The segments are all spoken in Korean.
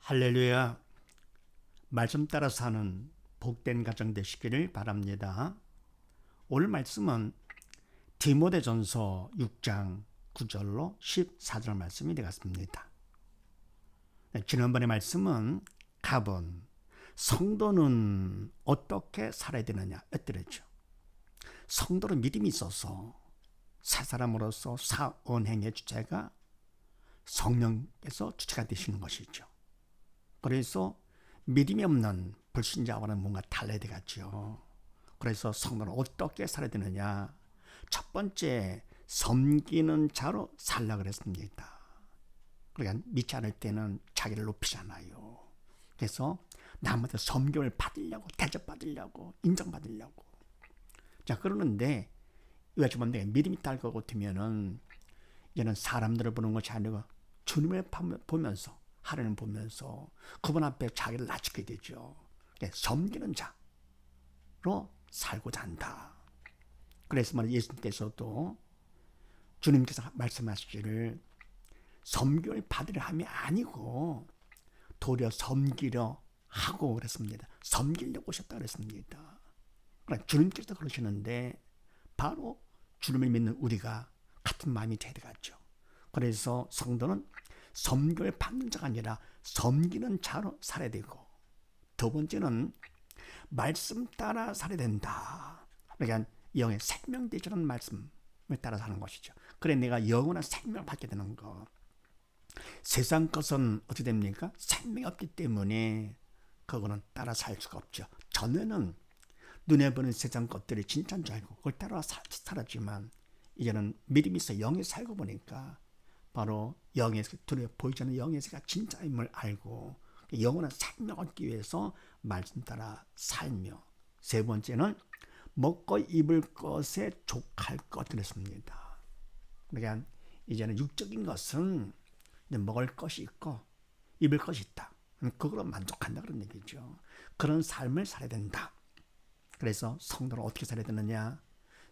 할렐루야. 말씀 따라 사는 복된 가정 되시기를 바랍니다. 오늘 말씀은 디모데전서 6장 9절로 14절 말씀이 되겠습니다. 지난번의 말씀은 갑은 성도는 어떻게 살아야 되느냐 였더랬죠. 성도는 믿음이 있어서 새 사람으로서 사언행의 주체가 성령께서 주체가 되시는 것이죠. 그래서 믿음이 없는 불신자와는 뭔가 달라야 되겠죠. 그래서 성도는 어떻게 살아야 되느냐. 첫 번째, 섬기는 자로 살라 그랬습니다. 그러니까 믿지 않을 때는 자기를 높이잖아요. 그래서 남한테 섬김을 받으려고, 대접받으려고, 인정받으려고. 자, 그러는데 이거 좀 내가 믿음이 있다 할 것 같으면은 이제는 사람들을 보는 것이 아니고 주님을 보면서, 하나님 보면서 그분 앞에 자기를 낮추게 되죠. 섬기는 자로 살고자 한다. 그래서 말이야, 예수님께서도 주님께서 말씀하시기를 섬김을 받으려 함이 아니고 도리어 섬기려 하고 그랬습니다. 섬기려고 오셨다 그랬습니다. 그러니까 주님께서 그러시는데 바로 주님을 믿는 우리가 같은 마음이 돼야 되겠죠. 그래서 성도는 섬김을 받는 자가 아니라 섬기는 자로 살아야 되고, 두 번째는 말씀 따라 살아야 된다. 그러니까 영의 생명 되시는 말씀을 따라 사는 것이죠. 그래 내가 영원한 생명을 받게 되는 것. 세상 것은 어떻게 됩니까? 생명이 없기 때문에 그거는 따라 살 수가 없죠. 전에는 눈에 보는 세상 것들이 진짜인 줄 알고 그걸 따라 살았지만 이제는 믿음이 있어 영에 살고 보니까 바로 영의 눈에 보이지 않는 영의 세계가 진짜임을 알고 영원한 생명 얻기 위해서 말씀 따라 살며, 세 번째는 먹고 입을 것에 족할 것 그랬습니다. 그러니까 이제는 육적인 것은 먹을 것이 있고 입을 것이 있다. 그걸로 만족한다 그런 얘기죠. 그런 삶을 살아야 된다. 그래서 성도는 어떻게 살아야 되느냐?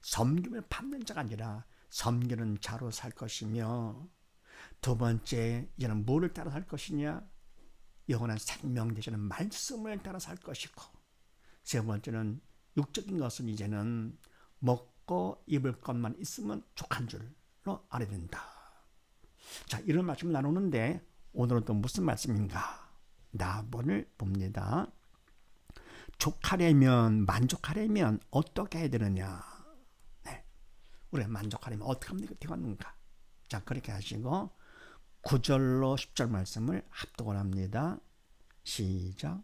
섬김을 받는 자가 아니라 섬기는 자로 살 것이며, 두 번째, 이제는 뭐를 따라 살 것이냐? 영원한 생명 되시는 말씀을 따라 살 것이고, 세 번째는 육적인 것은 이제는 먹고 입을 것만 있으면 족한 줄로 알아야 된다. 자, 이런 말씀을 나누는데 오늘은 또 무슨 말씀인가? 나번을 봅니다. 족하려면, 만족하려면 어떻게 해야 되느냐? 네. 우리가 만족하려면 어떻게 하면 되겠는가? 자, 그렇게 하시고 9절로 10절 말씀을 합독을 합니다. 시작.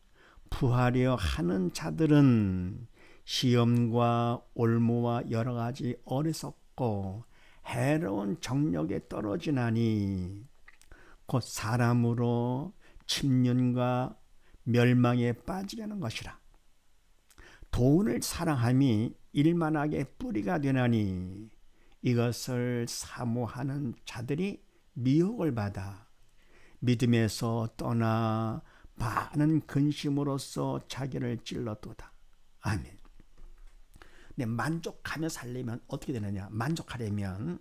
부하려 하는 자들은 시험과 올무와 여러 가지 어리석고 해로운 정력에 떨어지나니 곧 사람으로 침륜과 멸망에 빠지려는 것이라. 돈을 사랑함이 일만하게 뿌리가 되나니 이것을 사모하는 자들이 미혹을 받아 믿음에서 떠나 많은 근심으로써 자기를 찔렀도다. 아멘. 네, 만족하며 살려면 어떻게 되느냐? 만족하려면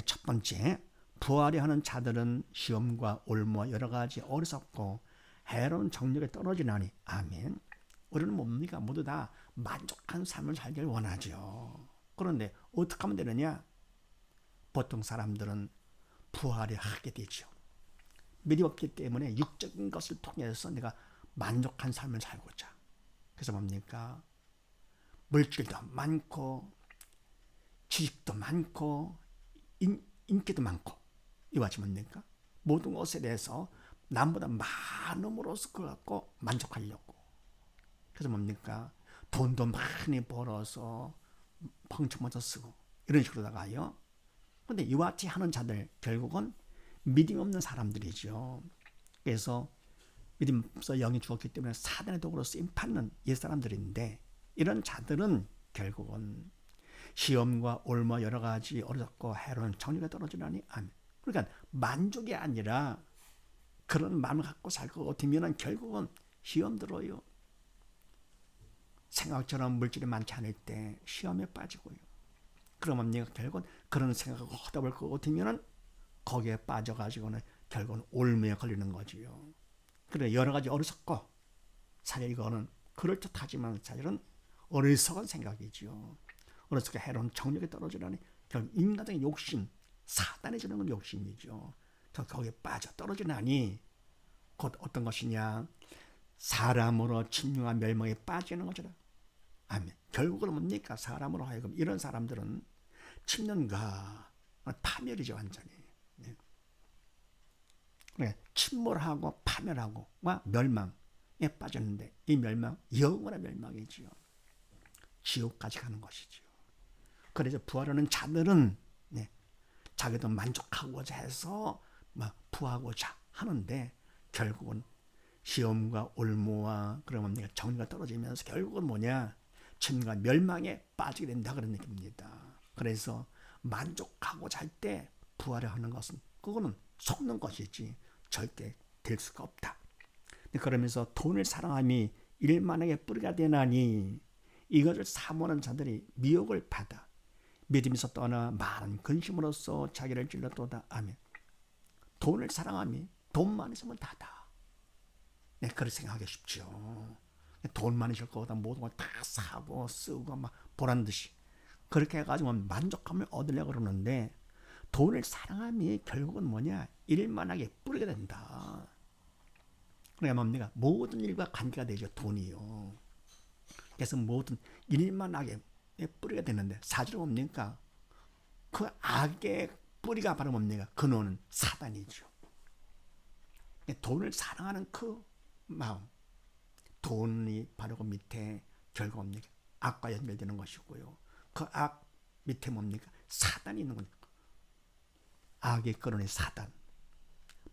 첫 번째, 부하려 하는 자들은 시험과 올무와 여러 가지 어리석고 해로운 정력에 떨어지나니. 아멘. 우리는 뭡니까? 모두 다 만족한 삶을 살기를 원하죠. 그런데 어떻게 하면 되느냐? 보통 사람들은 부하려 하게 되죠. 믿음 없기 때문에 육적인 것을 통해서 내가 만족한 삶을 살고자. 그래서 뭡니까? 물질도 많고 지식도 많고 인기도 많고 이와 같이 뭡니까? 모든 것에 대해서 남보다 많음으로써 그걸 갖고 만족하려고. 그래서 뭡니까? 돈도 많이 벌어서 펑쳐먹어 쓰고 이런 식으로다가요. 그런데 이와 같이 하는 자들 결국은 믿음 없는 사람들이죠. 그래서 믿음 없어 영이 죽었기 때문에 사단의 도구로 쓰임 받는 옛사람들인데, 이런 자들은 결국은 시험과 올무 여러 가지 어렵고 해로운 정력에 떨어지나니. 아멘. 그러니까 만족이 아니라 그런 마음을 갖고 살 것 같으면 결국은 시험 들어요. 생각처럼 물질이 많지 않을 때 시험에 빠지고요. 그러면 내가 결국은 그런 생각을 하다 볼 것 같으면 거기에 빠져가지고는 결국은 올무에 걸리는 거지요. 그래 여러 가지 어리석고 사실 이거는 그럴듯하지만 사실은 어리석은 생각이지요. 어리석게 해로운 정력이 떨어지라니 결국 인간의 욕심, 사단이 주는 건 욕심이죠. 거기에 빠져 떨어지나니 곧 어떤 것이냐, 사람으로 침략과 멸망에 빠지는 거죠. 아멘. 결국은 뭡니까? 사람으로 하여금 이런 사람들은 침략과 파멸이죠, 완전히. 네. 그러니까 침몰하고 파멸하고 멸망에 빠졌는데 이 멸망 영원한 멸망이지요. 지옥까지 가는 것이지요. 그래서 부활하는 자들은 자기도 만족하고자 해서 부하고자 하는데 결국은 시험과 올무와 그러면 정리가 떨어지면서 결국은 뭐냐, 침과 멸망에 빠지게 된다 그런 얘기입니다. 그래서 만족하고자 할 때 부활을 하는 것은 그거는 속는 것이지 절대 될 수가 없다. 그러면서 돈을 사랑함이 일만하게 뿌리가 되나니 이것을 사모하는 자들이 미혹을 받아 믿음에서 떠나 많은 근심으로써 자기를 찔렀도다. 아멘. 돈을 사랑함이 돈만 있으면 다다. 네, 그렇게 생각하기 쉽죠. 돈 많으실 거보다 모든 걸 다 사고 쓰고 막 보란 듯이 그렇게 해가지고 만족감을 얻으려고 그러는데 돈을 사랑함이 결국은 뭐냐, 일만하게 뿌리게 된다. 그러니까 뭡니까? 모든 일과 관계가 되죠, 돈이요. 그래서 모든 일만하게 뿌리가 되는데 사실은 뭡니까? 그 악의 뿌리가 바로 뭡니까? 근원은 사단이죠. 돈을 사랑하는 그 마음, 돈이 바로 그 밑에 결국 뭡니까? 악과 연결되는 것이고요. 그 악 밑에 뭡니까? 사단이 있는 거니까. 악의 근원이 사단,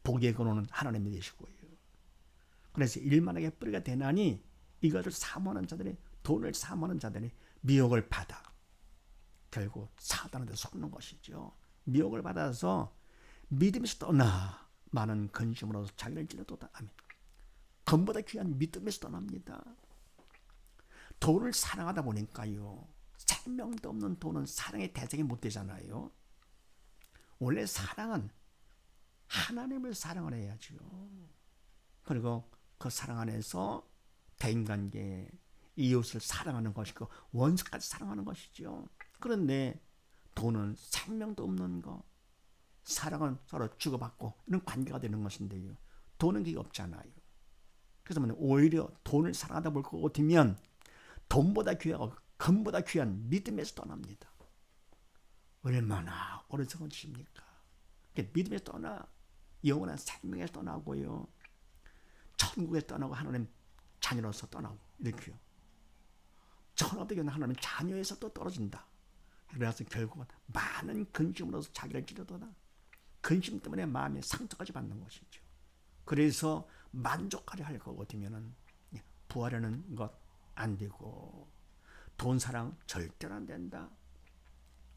복의 근원은 하나님이 되시고요. 그래서 일만하게 뿌리가 되나니 이것을 사모하는 자들이, 돈을 사모하는 자들이 미혹을 받아 결국 사단한테 속는 것이죠. 미혹을 받아서 믿음에서 떠나 많은 근심으로 자기를 찔러도다. 아멘. 금보다 귀한 믿음에서 떠납니다. 돈을 사랑하다 보니까요, 생명도 없는 돈은 사랑의 대상이 못 되잖아요. 원래 사랑은 하나님을 사랑을 해야죠. 그리고 그 사랑 안에서 대인관계, 이웃을 사랑하는 것이고 원수까지 사랑하는 것이죠. 그런데 돈은 생명도 없는 거, 사랑은 서로 주고받고 이런 관계가 되는 것인데요. 돈은 그게 없잖아요. 그래서 오히려 돈을 사랑하다 볼 것 같으면 돈보다 귀하고 금보다 귀한 믿음에서 떠납니다. 얼마나 어리석은 짓입니까? 믿음에서 떠나 영원한 생명에서 떠나고요, 천국에서 떠나고 하나님 자녀로서 떠나고 이렇게요. 천하도 하나님 자녀에서 또 떨어진다. 그래서 결국은 많은 근심으로서 자기를 찌르도다. 근심 때문에 마음에 상처까지 받는 것이죠. 그래서 만족하려 할 것 같으면은 부하려는 것 안 되고 돈 사랑 절대로 안 된다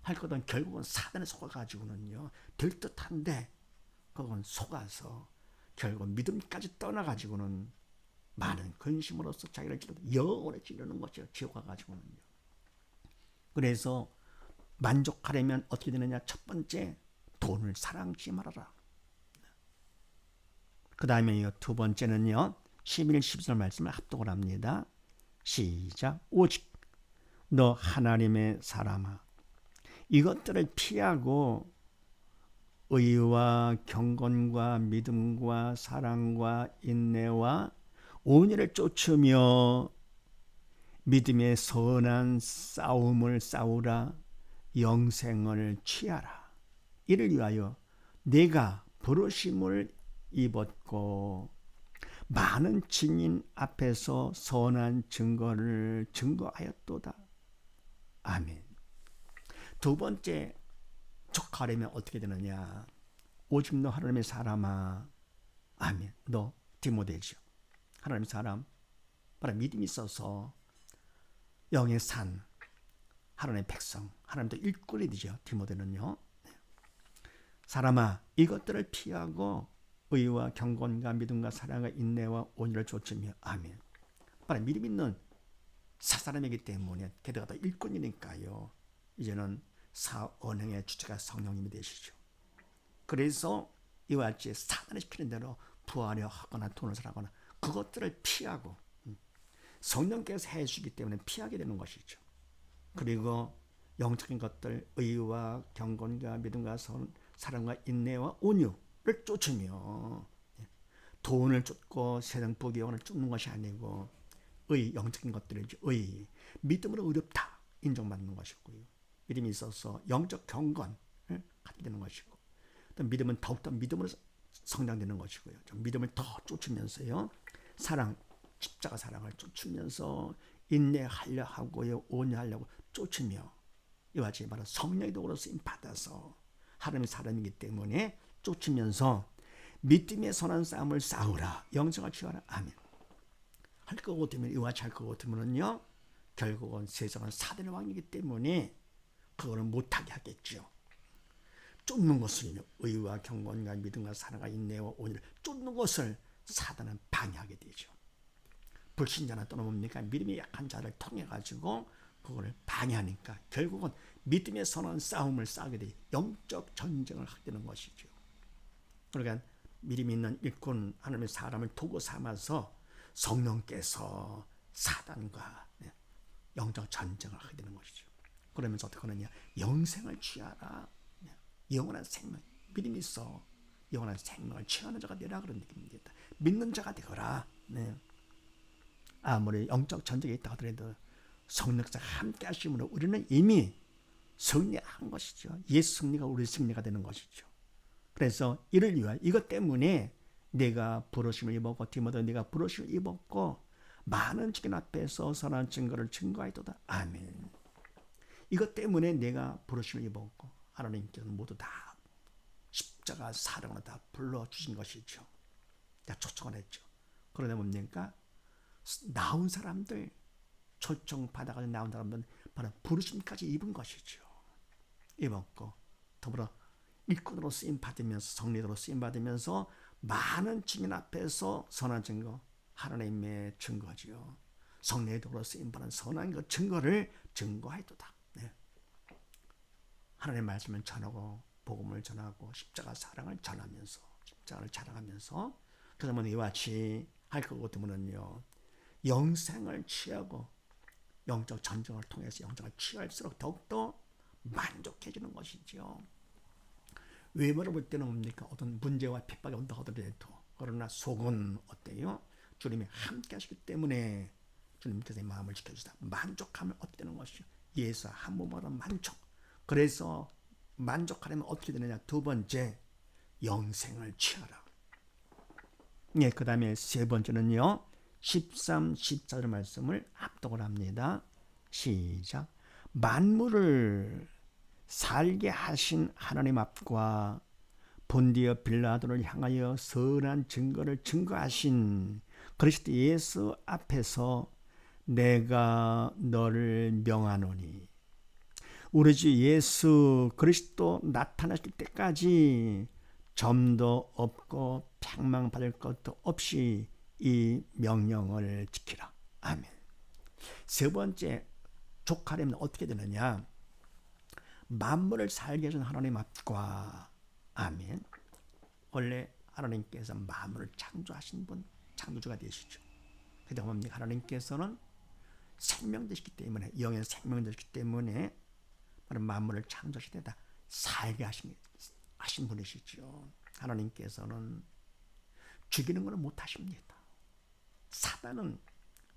할 것은 결국은 사단에 속아가지고는요 될 듯한데 그건 속아서 결국 믿음까지 떠나가지고는 많은 근심으로서 자기를 찌르고 영원히 찌르는 것이죠. 지옥 가가지고는요. 그래서 만족하려면 어떻게 되느냐? 첫 번째, 돈을 사랑치 말아라. 그 다음에 두 번째는요, 11, 12절 말씀을 합독을 합니다. 시작. 오직 너 하나님의 사람아, 이것들을 피하고 의와 경건과 믿음과 사랑과 인내와 온유를 쫓으며 믿음의 선한 싸움을 싸우라. 영생을 취하라. 이를 위하여 내가 부르심을 입었고 많은 증인 앞에서 선한 증거를 증거하였도다. 아멘. 두 번째, 족하려면 어떻게 되느냐? 오직 너 하나님의 사람아. 아멘. 너 디모데죠. 하나님의 사람, 바로 믿음이 있어서 영의 산, 하나님의 백성, 하나님도 일꾼이 되죠. 디모데는요. 사람아, 이것들을 피하고 의와 경건과 믿음과 사랑과 인내와 온유를 좇으며. 아멘. 바로 믿음 있는 사람이기 때문에 게다가 더 일꾼이니까요. 이제는 사언행의 주체가 성령님이 되시죠. 그래서 이와 같이 사단이 시키는 대로 부하려 하거나 돈을 살하거나 그것들을 피하고 성령께서 해주시기 때문에 피하게 되는 것이죠. 그리고 영적인 것들, 의와 경건과 믿음과 사랑과 인내와 온유를 쫓으며 돈을 쫓고 세상 부귀영화를 쫓는 것이 아니고 영적인 것들이죠. 믿음으로 의롭다 인정받는 것이고요. 믿음이 있어서 영적 경건을 갖게 되는 것이고 또 믿음은 더욱더 믿음으로 성장되는 것이고요. 좀 믿음을 더 쫓으면서요. 십자가 사랑을 쫓으면서 인내하려 하고요. 온유하려고 쫓으며 이와 같이 바로 성령의 도구로 쓰임 받아서 하나님의 사람이기 때문에 쫓으면서 믿음의 선한 싸움을 싸우라. 영생을 취하라. 아멘. 할 것 같으면 이와 같이 할 것 같으면요. 결국은 세상은 사단의 왕이기 때문에 그거를 못하게 하겠죠. 쫓는 것을요. 의와 경건과 믿음과 사랑과 인내와 온유를 쫓는 것을 사단은 방해하게 되죠. 불신자나 또는 뭡니까? 믿음이 약한 자를 통해 가지고 그거를 방해하니까 결국은 믿음의 선한 싸움을 싸게 돼 영적 전쟁을 하게 되는 것이죠. 그러니까 믿음 있는 일꾼 하나님의 사람을 도구 삼아서 성령께서 사단과 영적 전쟁을 하게 되는 것이죠. 그러면서 어떻게 하느냐? 영생을 취하라. 영원한 생명. 믿음이 있어. 영원한 생명을 취하는 자가 되라 그런 얘기입니다. 믿는 자가 되거라. 아무리 영적 전쟁이 있다 하더라도 성령께서 함께 하심으로 우리는 이미 승리한 것이죠. 예수 승리가 우리 승리가 되는 것이죠. 그래서 이를 위하여 이것 때문에 내가 부르심을 입었고 디모데 내가 부르심을 입었고 많은 증인 앞에서 선한 증거를 증거하였도다. 아멘. 이것 때문에 내가 부르심을 입었고 하나님께서 모두 다 십자가 사랑으로 다 불러주신 것이죠. 다 초청을 했죠. 그러다 뭡니까? 나온 사람들 초청 받아가지고 나온 사람들은 바로 부르심까지 입은 것이죠. 입었고 더불어 일꾼으로 쓰임 받으면서 성리도로 쓰임 받으면서 많은 증인 앞에서 선한 증거 하나님의 증거지요. 성리도로 쓰임 받은 선한 그 증거를 증거하였도다. 하나님의 말씀을 전하고 복음을 전하고 십자가 사랑을 전하면서 십자가를 자랑하면서 그러면 이와 같이 할 것 같으면요. 영생을 취하고 영적 전쟁을 통해서 영생을 취할수록 더욱더 만족해지는 것이죠. 외모를 볼 때는 뭡니까? 어떤 문제와 핍박이 온다 하더라도 그러나 속은 어때요? 주님이 함께 하시기 때문에 주님께서 마음을 지켜주시다. 만족함을 얻게 되는 것이죠. 예수 한 몸으로 만족. 그래서 만족하려면 어떻게 되느냐? 두 번째, 영생을 취하라. 그 다음에 세 번째는요. 13, 14절 말씀을 합독을 합니다. 시작. 만물을 살게 하신 하나님 앞과 본디어 빌라도를 향하여 선한 증거를 증거하신 그리스도 예수 앞에서 내가 너를 명하노니 우리 주 예수 그리스도 나타나실 때까지 점도 없고 팽망받을 것도 없이 이 명령을 지키라. 아멘. 세 번째 족하려면 어떻게 되느냐? 만물을 살게 하신 하나님 앞과 아멘. 원래 하나님께서 만물을 창조하신 분, 창조주가 되시죠. 그다음 뭡니까? 하나님께서는 생명 되시기 때문에 영의 생명 되시기 때문에 만물을 창조하시다 살게 하신 분이시죠. 하나님께서는 죽이는 것을 못하십니다. 사단은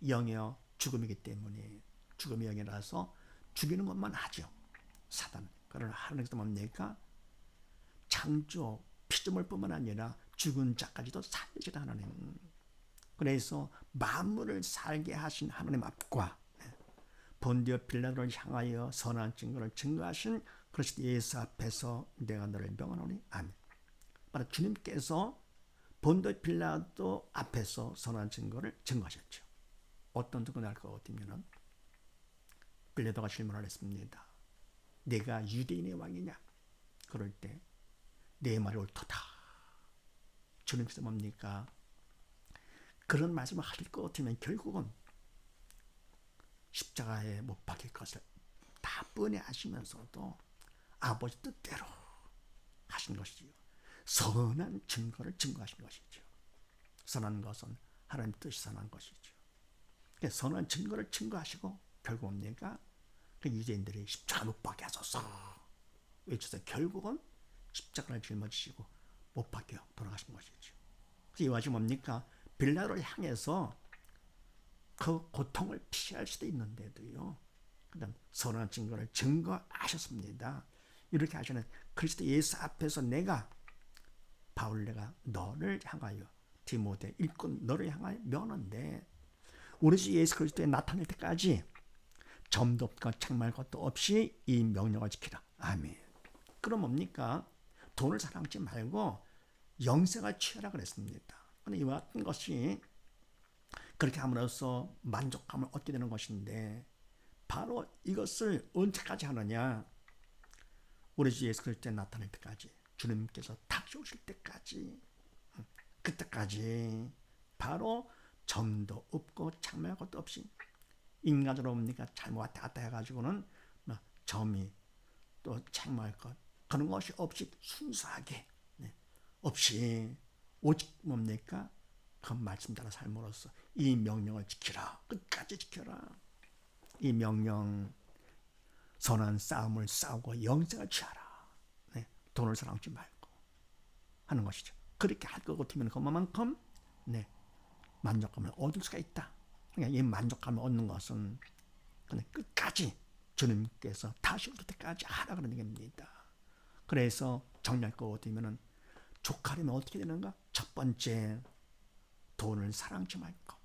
영이요 죽음이기 때문에 죽음의 영이라서 죽이는 것만 하죠. 사단. 그러나 하나님께서 뭡니까? 창조 피조물뿐만 아니라 죽은 자까지도 살리시는 하나님. 그래서 만물을 살게 하신 하나님 앞과 본디오 빌라도를 향하여 선한 증거를 증거하신 그리스도 예수 앞에서 내가 너를 명하노니 아멘. 바로 주님께서 본디오 빌라도 앞에서 선한 증거를 증거하셨죠. 어떤 증거를 할 것 같으면 빌라도가 질문을 했습니다. 내가 유대인의 왕이냐? 그럴 때 내 말이 옳도다. 주님께서 뭡니까? 그런 말씀을 하실 것 같으면 결국은 십자가에 못 박힐 것을 다 뻔히 아시면서도 아버지 뜻대로 하신 것이지요. 선한 증거를 증거하신 것이죠. 선한 것은 하나님 뜻이 선한 것이죠. 선한 증거를 증거하시고 결국은 내가 그 유대인들이 십자가 못 박게 하소서 외쳐서 결국은 십자가를 짊어지시고 못 박혀 돌아가신 것이죠. 이와 같이 뭡니까? 빌라도를 향해서 그 고통을 피할 수도 있는데도요. 그다음 선한 증거를 증거하셨습니다. 이렇게 하시는 그리스도 예수 앞에서 내가 너를 향하여 디모데 일꾼 너를 향하여 면한데 우리 주 예수 그리스도에 나타날 때까지 점도 없고 책말 것도 없이 이 명령을 지키라. 아멘. 그럼 뭡니까? 돈을 사랑하지 말고 영생을 취하라 그랬습니다. 그런데 이와 같은 것이 그렇게 함으로써 만족감을 얻게 되는 것인데 바로 이것을 언제까지 하느냐? 우리 주 예수 그리스도에 나타날 때까지 주님께서 다시 오실 때까지 그때까지 바로 점도 없고 창말 것도 없이 인간으로 뭡니까? 잘못 왔다 갔다 해가지고는 점이 또 책망할 것 그런 것이 없이 순수하게 없이 오직 뭡니까? 그 말씀 따라 삶으로써 이 명령을 지키라. 끝까지 지켜라. 이 명령 선한 싸움을 싸우고 영생을 취하라. 돈을 사랑하지 말고 하는 것이죠. 그렇게 할 것 같으면 그만큼 만족감을 얻을 수가 있다. 그러니까 이 만족감을 얻는 것은 그냥 끝까지 주님께서 다시 올 때까지 하라 그런 얘기입니다. 그래서 정리할 것 같으면 족하려면 어떻게 되는가? 첫 번째, 돈을 사랑하지 말고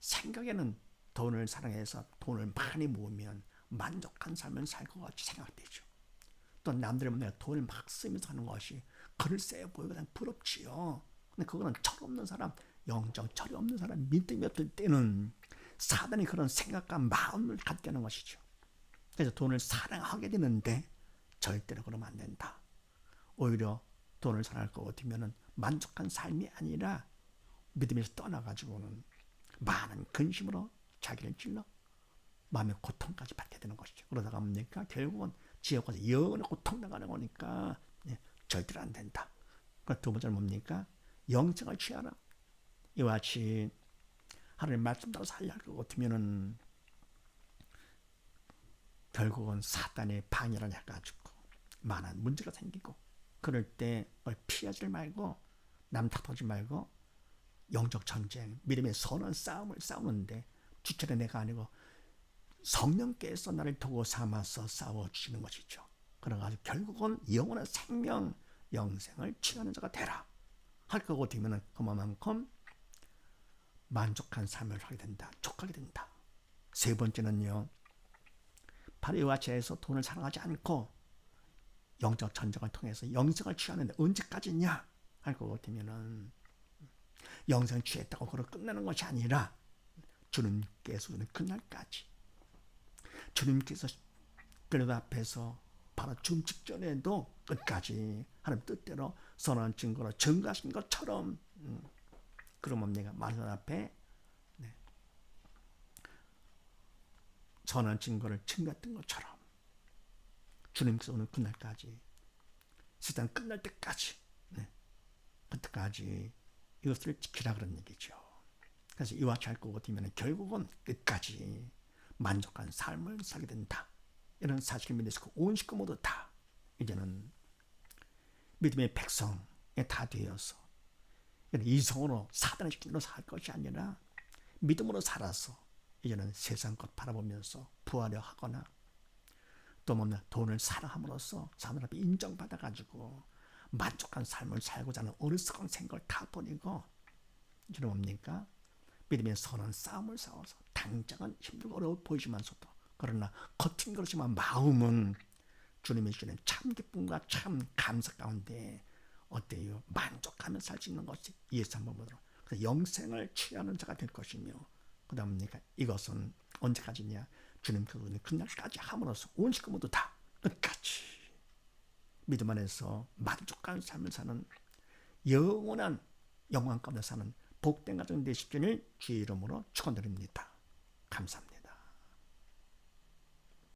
생각에는 돈을 사랑해서 돈을 많이 모으면 만족한 삶을 살 것 같이 생각되죠. 또 남들이 보면 돈을 막 쓰면서 하는 것이 글쎄 보이고 부럽지요. 근데 그거는 철없는 사람, 영적 철이 없는 사람, 믿음이 없을 때는 사단이 그런 생각과 마음을 갖게 하는 것이죠. 그래서 돈을 사랑하게 되는데 절대로 그러면 안 된다. 오히려 돈을 사랑할 것 같으면 만족한 삶이 아니라 믿음에서 떠나가지고는 많은 근심으로 자기를 찔러 마음의 고통까지 받게 되는 것이죠. 그러다가 뭡니까? 결국은 지옥 가서 영원히 고통당하는 거니까 절대로 안 된다. 두 번째는 뭡니까? 영생을 취하라. 이와 같이 하나님 말씀 따라 살려야 할 것 같으면은 결국은 사단의 방해를 해가지고 많은 문제가 생기고 그럴 때 피하지 말고 남 탓하지 말고 영적 전쟁, 믿음의 선한 싸움을 싸우는데 주체는 내가 아니고 성령께서 나를 도구 삼아서 싸워주시는 것이죠. 그래가지고 결국은 영원한 생명, 영생을 취하는 자가 되라. 할 것 같으면 그만큼 만족한 삶을 하게 된다. 족하게 된다. 세 번째는요. 바로 이와 같이 해서 돈을 사랑하지 않고 영적 전쟁을 통해서 영생을 취하는데 언제까지냐? 할 것 같으면은 영생을 취했다고 그걸 끝나는 것이 아니라 주님께서 오는 그날까지 주님께서 그들 앞에서 바로 죽음 직전에도 끝까지 하나님 뜻대로 선한 증거로 증거하신 것처럼 그러면 내가 만선 앞에 선한 증거를 증거했던 것처럼 주님께서 오는 그날까지 세상 끝날 때까지 그때까지 이것을 지키라 그런 얘기죠. 그래서 이와 같이 할 것 같으면 결국은 끝까지 만족한 삶을 살게 된다. 이런 사실을 믿으시고 온 식구 모두 다 이제는 믿음의 백성에 다 되어서 이성으로 사단의 지킴으로 살 것이 아니라 믿음으로 살아서 이제는 세상 것 바라보면서 부하려 하거나 또 뭐냐 돈을 사랑함으로써 사람 앞에 인정받아가지고 만족한 삶을 살고자 하는 어리석은 생각을 다 버리고 이제는 뭡니까? 믿음의 선한 싸움을 싸워서 당장은 힘들고 어려워 보이지만서도 그러나 겉은 그렇지만 마음은 주님이 주시는 참 기쁨과 참 감사 가운데 어때요? 만족하며 살 수 있는 것이 예수 한번 보도록 그래서 영생을 취하는 자가 될 것이며 그 다음 이것은 언제까지냐? 주님께서 그날까지 함으로써 온 식구 모두 다 끝까지 믿음 안에서 만족한 삶을 사는 영원한 영광 가운데 사는 복된 가정 되시기를 주의 이름으로 축원드립니다. 감사합니다.